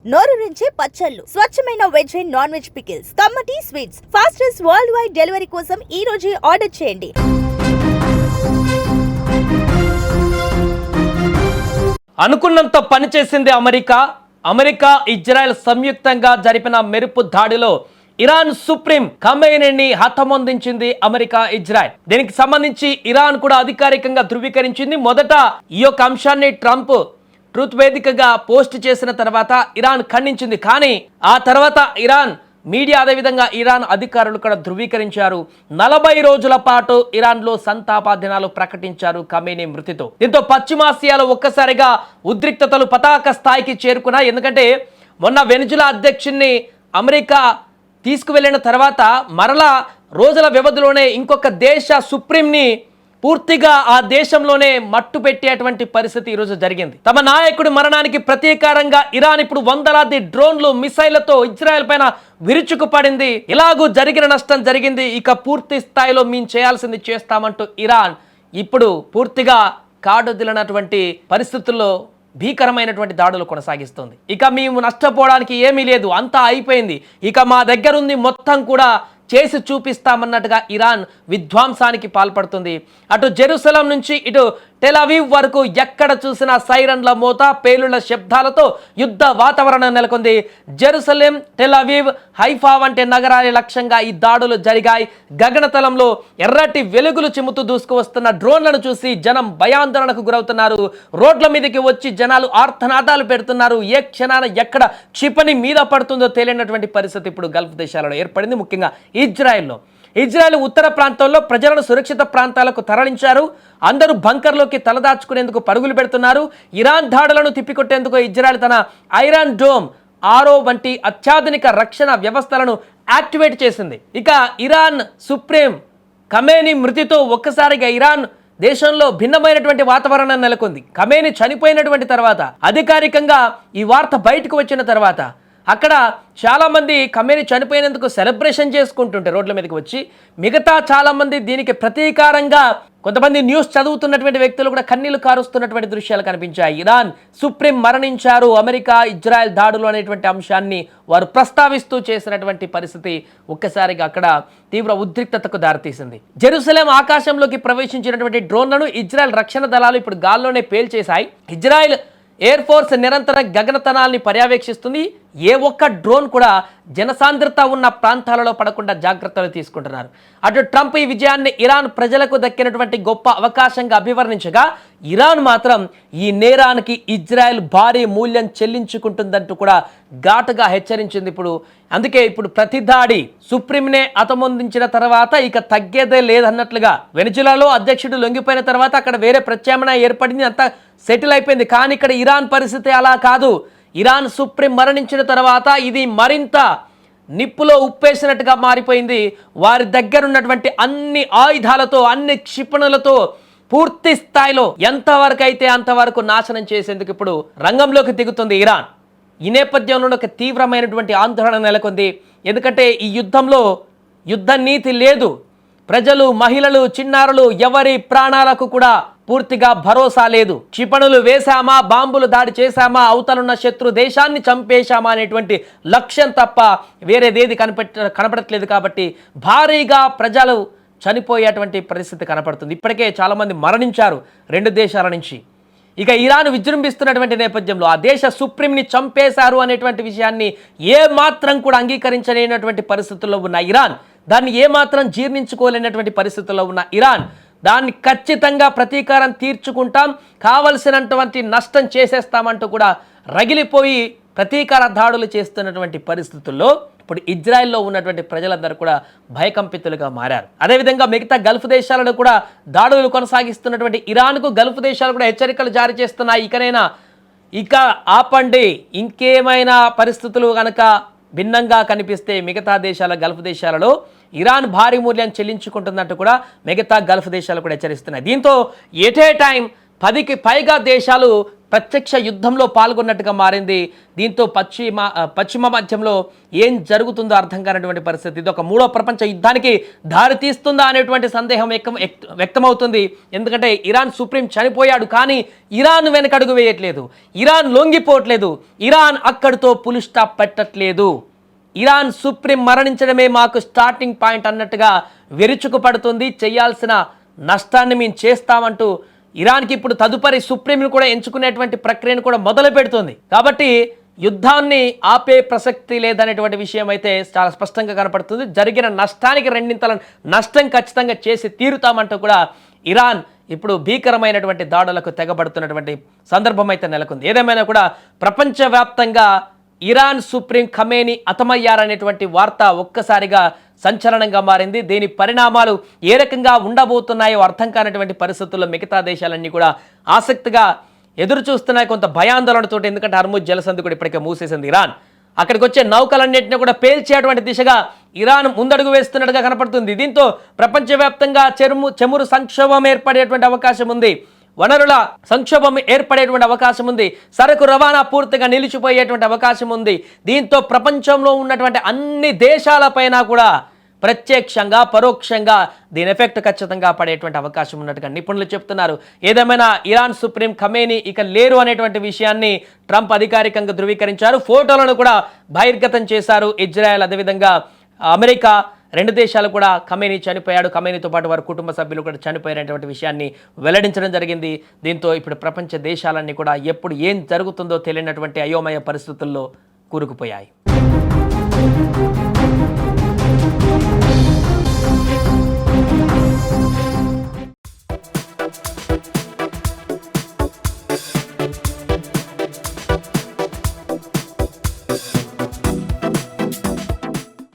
నోరూరించే పచ్చళ్ళు, స్వచ్ఛమైన veg and non veg pickles, కమ్మటి sweets, fastest worldwide delivery కోసం ఈ రోజే ఆర్డర్ చేయండి. అనుకున్నంత పనిచేసింది అమెరికా ఇజ్రాయెల్ సంయుక్తంగా జరిపిన మెరుపు దాడిలో ఇరాన్ సుప్రీం ఖమేనీని హతమొందించింది ఇజ్రాయెల్. దీనికి సంబంధించి ఇరాన్ కూడా అధికారికంగా ధృవీకరించింది. మొదట ఈ యొక్క అంశాన్ని ట్రంప్ ట్రూత్ వేదికగా పోస్ట్ చేసిన తర్వాత ఇరాన్ ఖండించింది. కానీ ఆ తర్వాత ఇరాన్ మీడియా అదేవిధంగా ఇరాన్ అధికారులు కూడా ధృవీకరించారు. 40 రోజుల పాటు ఇరాన్లో సంతాప దినాలు ప్రకటించారు ఖమేనీ మృతితో. దీంతో పశ్చిమాసియాలో ఒక్కసారిగా ఉద్రిక్తతలు పతాక స్థాయికి చేరుకున్నాయి. ఎందుకంటే మొన్న వెనిజులా అధ్యక్షుడిని అమెరికా తీసుకువెళ్ళిన తర్వాత మరలా రోజుల వ్యవధిలోనే ఇంకొక దేశ సుప్రీంని పూర్తిగా ఆ దేశంలోనే మట్టు పెట్టేటువంటి పరిస్థితి ఈరోజు జరిగింది. తమ నాయకుడి మరణానికి ప్రతీకారంగా ఇరాన్ ఇప్పుడు వందలాది డ్రోన్లు మిసైళ్లతో ఇజ్రాయెల్ పైన విరుచుకుపడింది. ఇలాగూ జరిగిన నష్టం జరిగింది, ఇక పూర్తి స్థాయిలో మేము చేయాల్సింది చేస్తామంటూ ఇరాన్ ఇప్పుడు పూర్తిగా కాడుదిలినటువంటి పరిస్థితుల్లో భీకరమైనటువంటి దాడులు కొనసాగిస్తుంది. ఇక మేము నష్టపోవడానికి ఏమీ లేదు, అంతా అయిపోయింది, ఇక మా దగ్గరుంది మొత్తం కూడా చేసి చూపిస్తామన్నట్టుగా ఇరాన్ విధ్వంసానికి పాల్పడుతుంది. అటు జెరూసలం నుంచి ఇటు టెల్ అవీవ్ వరకు ఎక్కడ చూసినా సైరన్ల మోత, పేలుళ్ల శబ్దాలతో యుద్ధ వాతావరణం నెలకొంది. జెరూసలేం, టెల్ అవీవ్, హైఫా వంటి నగరాల లక్ష్యంగా ఈ దాడులు జరిగాయి. గగనతలంలో ఎర్రటి వెలుగులు చిమ్ముతూ దూసుకువస్తున్న డ్రోన్లను చూసి జనం భయాందోళనకు గురవుతున్నారు. రోడ్ల మీదకి వచ్చి జనాలు ఆర్తనాదాలు పెడుతున్నారు. ఏ క్షణాన ఎక్కడ క్షిపణి మీద పడుతుందో తెలియనటువంటి పరిస్థితి ఇప్పుడు గల్ఫ్ దేశాలలో ఏర్పడింది. ముఖ్యంగా ఇజ్రాయెల్ ఉత్తర ప్రాంతంలో ప్రజలను సురక్షిత ప్రాంతాలకు తరలించారు. అందరూ బంకర్లోకి తలదాచుకునేందుకు పరుగులు పెడుతున్నారు. ఇరాన్ దాడులను తిప్పికొట్టేందుకు ఇజ్రాయెల్ తన ఐరన్ డోమ్, ఆరో వంటి అత్యాధునిక రక్షణ వ్యవస్థలను యాక్టివేట్ చేసింది. ఇక ఇరాన్ సుప్రీం ఖమేనీ మృతితో ఒక్కసారిగా ఇరాన్ దేశంలో భిన్నమైనటువంటి వాతావరణం నెలకొంది. ఖమేనీ చనిపోయినటువంటి తర్వాత అధికారికంగా ఈ వార్త బయటకు వచ్చిన తర్వాత అక్కడ చాలామంది ఖమేనీ చనిపోయినందుకు సెలబ్రేషన్ చేసుకుంటుంటే రోడ్ల మీదకి వచ్చి, మిగతా చాలామంది దీనికి ప్రతీకారంగా కొంతమంది న్యూస్ చదువుతున్నటువంటి వ్యక్తులు కూడా కన్నీళ్లు కారుస్తున్నటువంటి దృశ్యాలు కనిపించాయి. ఇరాన్ సుప్రీం మరణించారు, అమెరికా ఇజ్రాయెల్ దాడులు అనేటువంటి అంశాన్ని వారు ప్రస్తావిస్తూ చేసినటువంటి పరిస్థితి ఒక్కసారిగా అక్కడ తీవ్ర ఉద్రిక్తతకు దారితీసింది. జెరూసలేం ఆకాశంలోకి ప్రవేశించినటువంటి డ్రోన్లను ఇజ్రాయెల్ రక్షణ దళాలు ఇప్పుడు గాల్లోనే పేల్చేశాయి. ఇజ్రాయెల్ ఎయిర్ ఫోర్స్ నిరంతరం గగనతనాల్ని పర్యవేక్షిస్తుంది. ఏ ఒక్క డ్రోన్ కూడా జనసాంద్రత ఉన్న ప్రాంతాలలో పడకుండా జాగ్రత్తలు తీసుకుంటున్నారు. అటు ట్రంప్ ఈ విజయాన్ని ఇరాన్ ప్రజలకు దక్కినటువంటి గొప్ప అవకాశంగా అభివర్ణించగా, ఇరాన్ మాత్రం ఈ నేరానికి ఇజ్రాయెల్ భారీ మూల్యం చెల్లించుకుంటుందంటూ కూడా ఘాటుగా హెచ్చరించింది. అందుకే ఇప్పుడు ప్రతి దాడి సుప్రీంనే హతమొందించిన తర్వాత ఇక తగ్గేదే లేదన్నట్లుగా వెనిజులాలో అధ్యక్షుడు లొంగిపోయిన తర్వాత అక్కడ వేరే ప్రత్యామ్నాయం ఏర్పడింది, అంతా సెటిల్ అయిపోయింది. కానీ ఇక్కడ ఇరాన్ పరిస్థితి అలా కాదు. ఇరాన్ సుప్రీం మరణించిన తర్వాత ఇది మరింత నిప్పులో ఉప్పేసినట్టుగా మారిపోయింది. వారి దగ్గర ఉన్నటువంటి అన్ని ఆయుధాలతో, అన్ని క్షిపణులతో పూర్తి స్థాయిలో ఎంతవరకు అయితే అంతవరకు నాశనం చేసేందుకు ఇప్పుడు రంగంలోకి దిగుతుంది ఇరాన్. ఈ నేపథ్యంలో ఒక తీవ్రమైనటువంటి ఆందోళన నెలకొంది. ఎందుకంటే ఈ యుద్ధంలో యుద్ధ నీతి లేదు. ప్రజలు, మహిళలు, చిన్నారులు ఎవరి ప్రాణాలకు కూడా పూర్తిగా భరోసా లేదు. క్షిపణులు వేశామా, బాంబులు దాడి చేశామా, అవతలున్న శత్రు దేశాన్ని చంపేశామా అనేటువంటి లక్ష్యం తప్ప వేరేదేది కనపడట్లేదు. కాబట్టి భారీగా ప్రజలు చనిపోయేటువంటి పరిస్థితి కనపడుతుంది. ఇప్పటికే చాలామంది మరణించారు 2 దేశాల నుంచి. ఇక ఇరాన్ విజృంభిస్తున్నటువంటి నేపథ్యంలో ఆ దేశ సుప్రీంని చంపేశారు అనేటువంటి విషయాన్ని ఏ మాత్రం కూడా అంగీకరించలేనటువంటి పరిస్థితుల్లో ఉన్న ఇరాన్, దాన్ని ఏమాత్రం జీర్ణించుకోలేనటువంటి పరిస్థితుల్లో ఉన్న ఇరాన్ దాన్ని ఖచ్చితంగా ప్రతీకారం తీర్చుకుంటాం, కావలసినటువంటి నష్టం చేసేస్తామంటూ కూడా రగిలిపోయి ప్రతీకార దాడులు చేస్తున్నటువంటి పరిస్థితుల్లో ఇప్పుడు ఇజ్రాయెల్లో ఉన్నటువంటి ప్రజలందరూ కూడా భయకంపితులుగా మారారు. అదేవిధంగా మిగతా గల్ఫ్ దేశాలను కూడా దాడులు కొనసాగిస్తున్నటువంటి ఇరాన్కు గల్ఫ్ దేశాలు కూడా హెచ్చరికలు జారీ చేస్తున్నాయి. ఇక ఆపండి, ఇంకేమైనా పరిస్థితులు కనుక భిన్నంగా కనిపిస్తే మిగతా దేశాల గల్ఫ్ దేశాలలో ఇరాన్ భారీ మూల్యం చెల్లించుకుంటున్నట్టు కూడా మిగతా గల్ఫ్ దేశాలు కూడా హెచ్చరిస్తున్నాయి. దీంతో ఎట్ ఏ టైం 10కి పైగా దేశాలు ప్రత్యక్ష యుద్ధంలో పాల్గొన్నట్టుగా మారింది. దీంతో పశ్చిమ మధ్యంలో ఏం జరుగుతుందో అర్థం కానటువంటి పరిస్థితి. ఇది ఒక మూడో ప్రపంచ యుద్ధానికి దారి తీస్తుందా అనేటువంటి సందేహం వ్యక్తమవుతుంది. ఎందుకంటే ఇరాన్ సుప్రీం చనిపోయాడు, కానీ ఇరాన్ వెనకడుగు వేయట్లేదు, ఇరాన్ లొంగిపోవట్లేదు, ఇరాన్ అక్కడితో పులి స్టాప్ పెట్టట్లేదు. ఇరాన్ సుప్రీం మరణించడమే మాకు స్టార్టింగ్ పాయింట్ అన్నట్టుగా విరుచుకు పడుతుంది. చేయాల్సిన నష్టాన్ని మేము చేస్తామంటూ ఇరాన్కి ఇప్పుడు తదుపరి సుప్రీంను కూడా ఎంచుకునేటువంటి ప్రక్రియను కూడా మొదలు పెడుతుంది. కాబట్టి యుద్ధాన్ని ఆపే ప్రసక్తి లేదనేటువంటి విషయం అయితే చాలా స్పష్టంగా కనపడుతుంది. జరిగిన నష్టానికి రెండింతల నష్టం ఖచ్చితంగా చేసి తీరుతామంటూ కూడా ఇరాన్ ఇప్పుడు భీకరమైనటువంటి దాడులకు తెగబడుతున్నటువంటి సందర్భం అయితే నెలకొంది. ఏదేమైనా కూడా ప్రపంచవ్యాప్తంగా ఇరాన్ సుప్రీం ఖమేనీ హతమయ్యారనేటువంటి వార్త ఒక్కసారిగా సంచలనంగా మారింది. దీని పరిణామాలు ఏ రకంగా ఉండబోతున్నాయో అర్థం కానటువంటి పరిస్థితుల్లో మిగతా దేశాలన్నీ కూడా ఆసక్తిగా ఎదురు చూస్తున్నాయి, కొంత భయాందోళనతో. ఎందుకంటే హర్ముజ్ జలసంధి కూడా ఇప్పటికే మూసేసింది ఇరాన్. అక్కడికి వచ్చే నౌకలన్నింటినీ కూడా పేల్చేటువంటి దిశగా ఇరాన్ ముందడుగు వేస్తున్నట్టుగా కనపడుతుంది. దీంతో ప్రపంచవ్యాప్తంగా చెమురు సంక్షోభం ఏర్పడేటువంటి అవకాశం ఉంది, వనరుల సంక్షోభం ఏర్పడేటువంటి అవకాశం ఉంది, సరకు రవాణా పూర్తిగా నిలిచిపోయేటువంటి అవకాశం ఉంది. దీంతో ప్రపంచంలో ఉన్నటువంటి అన్ని దేశాలపైన కూడా ప్రత్యక్షంగా పరోక్షంగా దీని ఎఫెక్ట్ ఖచ్చితంగా పడేటువంటి అవకాశం ఉన్నట్టుగా నిపుణులు చెప్తున్నారు. ఏదేమైనా ఇరాన్ సుప్రీం ఖమేనీ ఇక లేరు అనేటువంటి విషయాన్ని ట్రంప్ అధికారికంగా ధృవీకరించారు. ఫోటోలను కూడా బహిర్గతం చేశారు. ఇజ్రాయెల్ అదేవిధంగా అమెరికా రెండు దేశాలు కూడా ఖమేనీ చనిపోయాడు, ఖమేనీతో పాటు వారి కుటుంబ సభ్యులు కూడా చనిపోయినటువంటి విషయాన్ని వెల్లడించడం జరిగింది. దీంతో ఇప్పుడు ప్రపంచ దేశాలన్నీ కూడా ఎప్పుడు ఏం జరుగుతుందో తెలియనటువంటి అయోమయ పరిస్థితుల్లో కూరుకుపోయాయి.